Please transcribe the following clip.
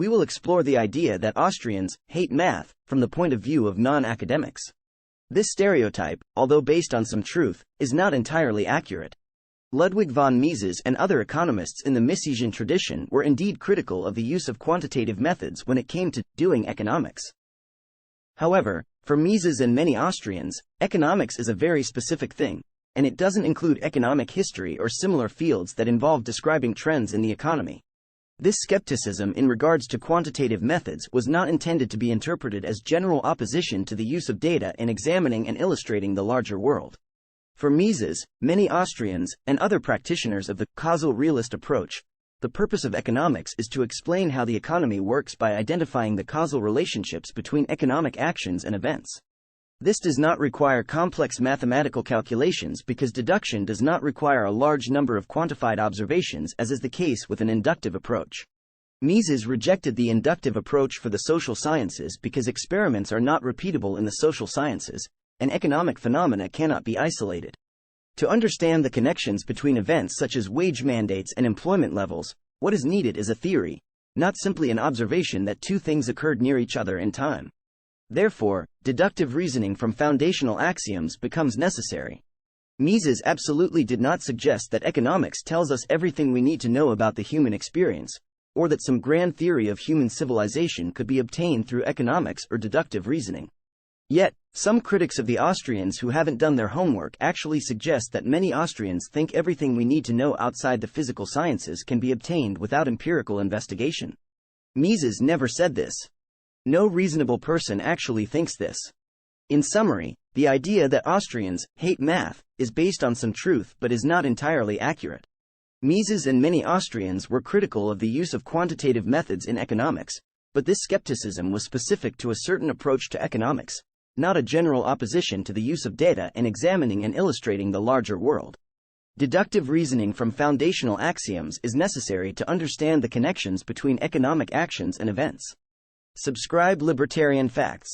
we will explore the idea that Austrians hate math from the point of view of non-academics. This stereotype, although based on some truth, is not entirely accurate. Ludwig von Mises and other economists in the Misesian tradition were indeed critical of the use of quantitative methods when it came to doing economics. However, for Mises and many Austrians, economics is a very specific thing, and it doesn't include economic history or similar fields that involve describing trends in the economy. This skepticism in regards to quantitative methods was not intended to be interpreted as general opposition to the use of data in examining and illustrating the larger world. For Mises, many Austrians, and other practitioners of the causal realist approach, the purpose of economics is to explain how the economy works by identifying the causal relationships between economic actions and events. This does not require complex mathematical calculations because deduction does not require a large number of quantified observations, as is the case with an inductive approach. Mises rejected the inductive approach for the social sciences because experiments are not repeatable in the social sciences, and economic phenomena cannot be isolated. To understand the connections between events such as wage mandates and employment levels, what is needed is a theory, not simply an observation that two things occurred near each other in time. Therefore, deductive reasoning from foundational axioms becomes necessary. Mises absolutely did not suggest that economics tells us everything we need to know about the human experience, or that some grand theory of human civilization could be obtained through economics or deductive reasoning. Yet, some critics of the Austrians who haven't done their homework actually suggest that many Austrians think everything we need to know outside the physical sciences can be obtained without empirical investigation. Mises never said this. No reasonable person actually thinks this. In summary, the idea that Austrians hate math is based on some truth but is not entirely accurate. Mises and many Austrians were critical of the use of quantitative methods in economics, but this skepticism was specific to a certain approach to economics, not a general opposition to the use of data in examining and illustrating the larger world. Deductive reasoning from foundational axioms is necessary to understand the connections between economic actions and events. Subscribe Libertarian Facts.